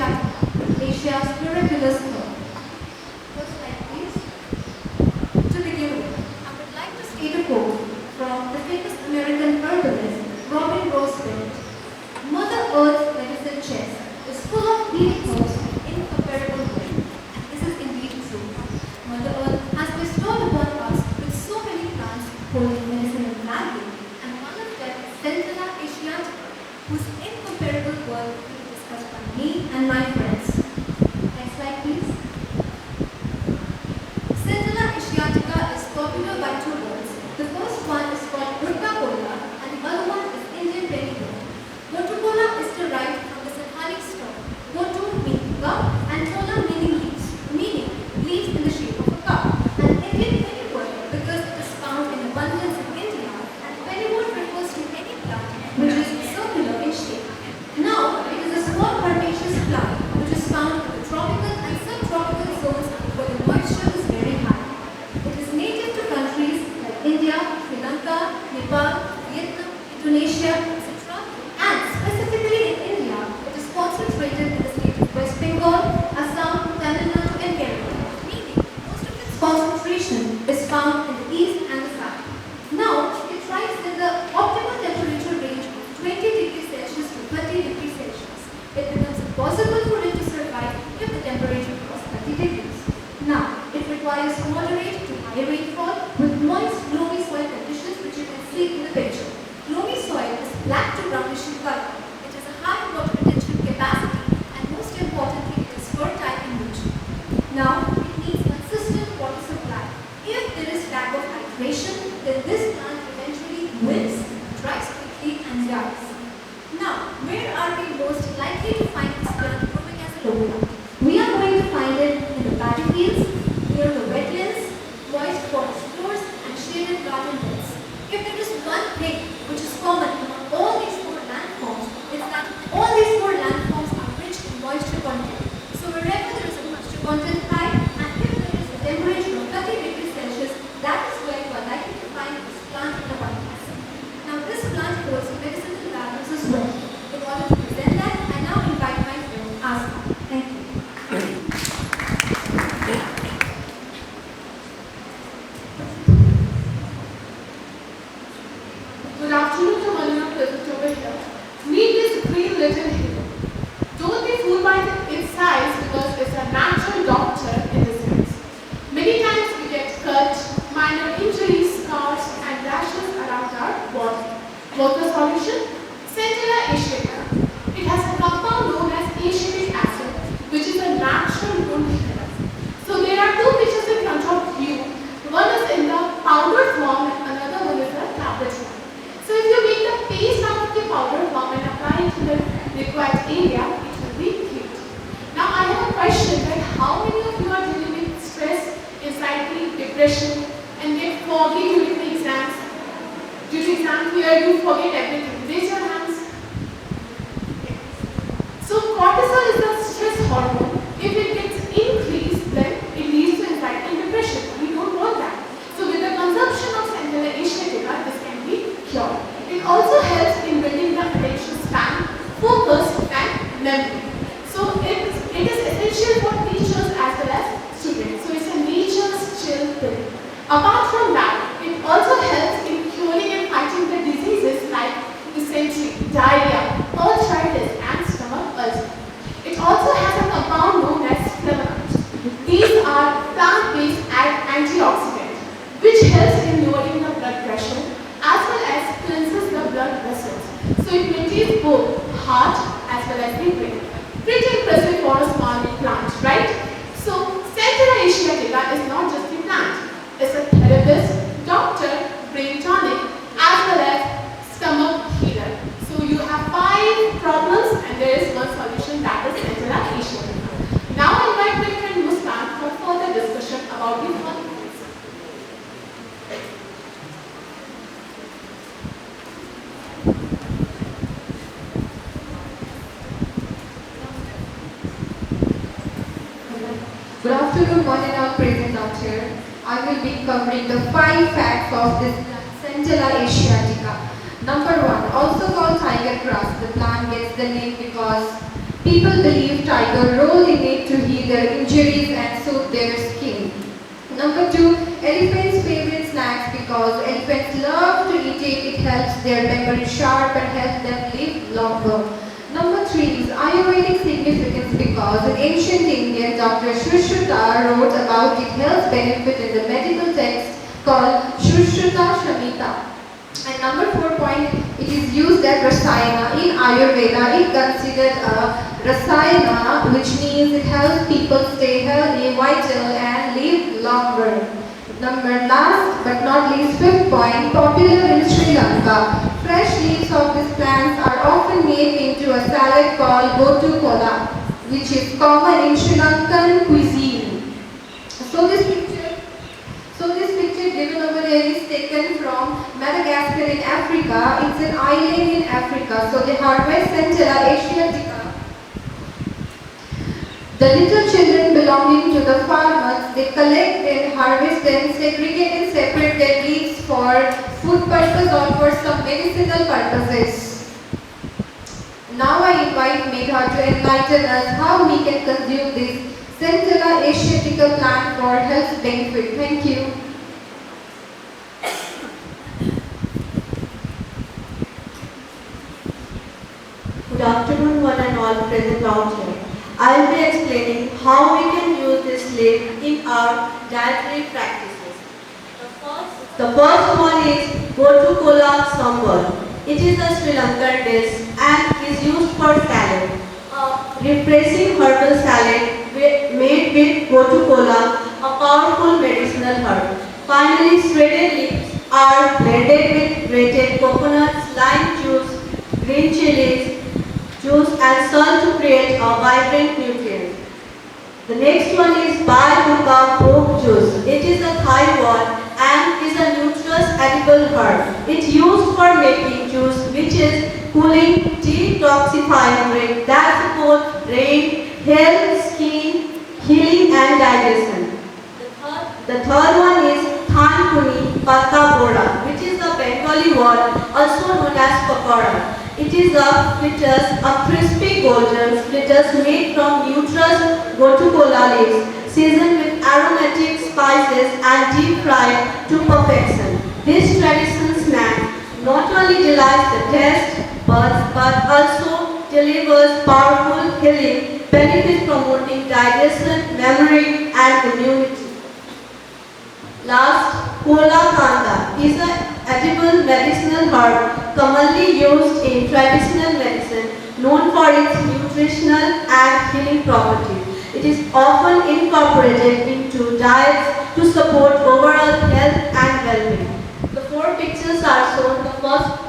asiatica, Asia's miraculous herb. First slide, please. To begin with, I would like to state a quote from the famous American herbalist Robin Roosevelt. Mother Earth's medicine chest is full of healing herbs in incomparable way. And this is indeed true. Mother Earth has bestowed upon us with so many plants holding medicinal value, and one of them is Centella asiatica, whose incomparable worth will be discussed by me and my friends. Next slide, please. Centella asiatica is popular by two words. The first one is called Coca-Cola and the other one is Indian pennyroyal. Coca-Cola is derived from the Santhali stock. Kotu meaning cup and Cola meaning leaves in the shape of a cup. And Indian pennyroyal because it is found in abundance in India, and pennyroyal refers to any plant which is circular in shape. Now, it is a small herbaceous plant which is found in the tropical and subtropical zones where the moisture is very high. It is native to countries like India, Sri Lanka, Nepal, Vietnam, Indonesia, etc. And specifically in India, it is concentrated in the state of West Bengal, Assam, Tamil Nadu and Kerala, meaning most of its concentration is found in the east and the south. Now, it thrives in the optimal temperature range of 20 degrees Celsius to 30 degrees Celsius. It becomes impossible for it to survive if the temperature crosses 30 degrees. Now, it requires moderate to high rainfall with moist, loamy soil conditions which you can see in the picture. Loamy soil is black to brownish in color. It has a high water retention capacity and most importantly, it is fertile in nature. Now, it needs consistent water supply. If there is lack of hydration, then this plant eventually wilts, dries quickly and dies. Now, where are we most likely to find this plant growing as a local? We are going to find it in the paddy fields, near the wetlands, moist forest floors and shaded garden beds. If there is one thing which is common among all these four landforms, it's that all these four landforms are rich in moisture content. So wherever there is a moisture content high, and if there is a temperature of 30 degrees Celsius, that is where you are likely to find this plant in abundance. Now this plant holds medicinal values as well. In order to present that, I now invite my friend Asma. Thank you. Good afternoon to all your present over here. Meet this green little hero. Don't be fooled by its size because it's a natural doctor in this sense. Many times we get cut, minor injuries, scars and rashes around our body. What's the solution? Centella asiatica. It has a compound known as asiatic acid, which is a natural wound healer. So there are two pictures in front of you. One is in the powder form and another one is the tablet form. So if you make the paste out of the powder form and apply it to the required area, it will be healed. Now I have a question that how many of you are dealing with stress, anxiety, depression and get foggy during the exams? Due to exam fear, you forget everything. Raise your hands. Okay. So cortisol is the stress hormone. If it gets increased, then it leads to anxiety and depression. We don't want that. So with the consumption of Centella asiatica, this can be cured. It also helps in building the attention span, focus and memory. So it is essential for teachers as well as students. So it's a nature's chill pill. Apart from that, it also helps in curing and fighting the diseases like dysentery, diarrhea, arthritis and stomach ulcer. It also has a compound known as flavonoids. These are plant-based antioxidants which helps in lowering the blood pressure as well as cleanses the blood vessels. So it maintains both heart as well as the brain. Pretty impressive for a small plant, right? So Centella asiatica is not just a plant. It's a therapist, doctor, brain tonic as well as stomach healer. So you have 5 problems and there is one solution, that is Centella asiatica. Now I invite my friend Muskan for further discussion about the fun. Good afternoon, one and all present out here. I will be covering the 5 facts of this Centella asiatica. Number 1, also called tiger grass. The plant gets the name because people believe tigers 2, elephants' favorite snacks because elephants love to eat it. It helps their memory sharp and helps them live longer. Number 3 is Ayurvedic significance because in ancient India, Dr. Shushruta wrote about its health benefit in the medical text called Shushruta Shamhita. And number 4 point, it is used as Rasayana. In Ayurveda, it considered a Rasayana, which means it helps people stay healthy, vital and live longer. Number last but not least, 5th point, popular in Sri Lanka. Fresh leaves of these plants are often made into a salad called Gotu Kola, which is common in Sri Lankan cuisine. So this picture given over here is taken from Madagascar in Africa. It's an island in Africa. So they harvest Centella asiatica. The little children belonging to the farmers, they collect and harvest and segregate and separate their leaves for food purpose or for some medicinal purposes. Now I invite Megha to enlighten us how we can consume this Centella asiatica plant for health benefit. Thank you. Good afternoon, one and all present out here. I will be explaining how we can use this leaf in our dietary practices. The first one is Gotu Kola Sambar. It is a Sri Lankan dish and is used for salad. A refreshing herbal salad made with Gotu Kola, a powerful medicinal herb. Finally, shredded leaves are blended with grated coconuts, lime juice, green chilies, juice and salt to create a vibrant nutrient. The next one is Baihuka Bhog juice. It is a Thai one and is a nutritious edible herb. It's used for making juice which is cooling, detoxifying drink that supports brain, health, skin, healing and digestion. The third one is Thankuni Patta Boda, which is the Bengali word also known as pakora. It is a fritters, a crispy golden fritters made from nutritious Gotu Kola leaves, seasoned with aromatic spices and deep fried to perfection. This traditional snack not only delights the taste but also delivers powerful healing benefits promoting digestion, memory and immunity. Last, Kola Kanda is an edible medicinal herb commonly used in traditional medicine known for its nutritional and healing properties. It is often incorporated into diets to support overall health and well-being. The 4 pictures are shown the first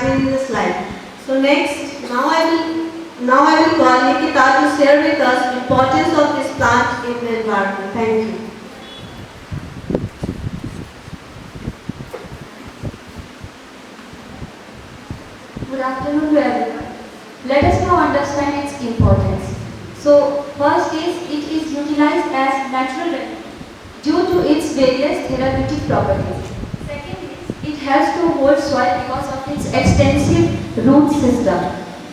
in the slide. So next, now I will call Nikita to share with us the importance of this plant in the environment. Thank you. Good afternoon to everyone. Let us now understand its importance. So, first is it is utilized as natural remedy due to its various therapeutic properties. Second is it helps to hold soil because of its extensive root system.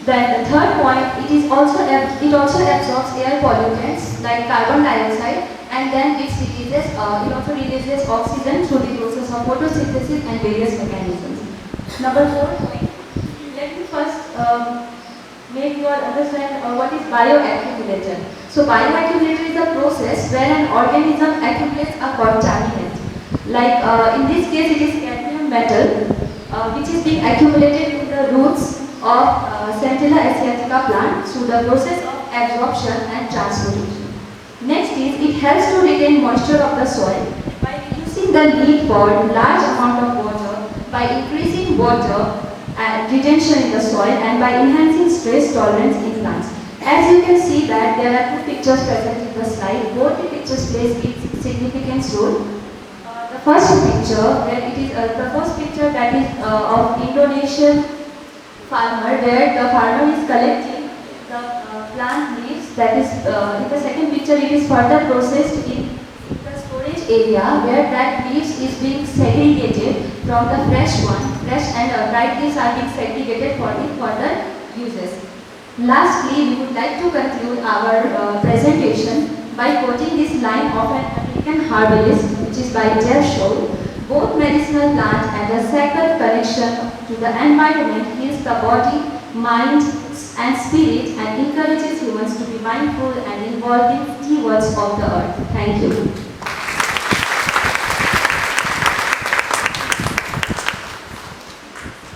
Then the third point, it also absorbs air pollutants like carbon dioxide and then it also releases oxygen through the process of photosynthesis and various mechanisms. Number 4 point. Let me first make you all understand what is bioaccumulator. So bioaccumulator is a process where an organism accumulates a contaminant. Like in this case it is cadmium metal which is being accumulated in the roots of Centella asiatica plant through the process of absorption and transportation. Next is it helps to retain moisture of the soil by reducing the need for large amount of water, by increasing water and retention in the soil and by enhancing stress tolerance in plants. As you can see that there are 2 pictures present in the slide. Both the pictures play significant role. The first picture where it is the first picture that is of Indonesian farmer where the farmer is collecting the plant leaves. That is in the second picture it is further processed in the storage area where that leaves is being segregated from the fresh and dried leaves are being segregated for the further uses. Lastly, we would like to conclude our presentation by quoting this line of an American Herbalist, which is by Jeff Scholl. Both medicinal plant and a sacred connection to the environment heals the body, mind, and spirit and encourages humans to be mindful and involved in stewards of the earth. Thank you.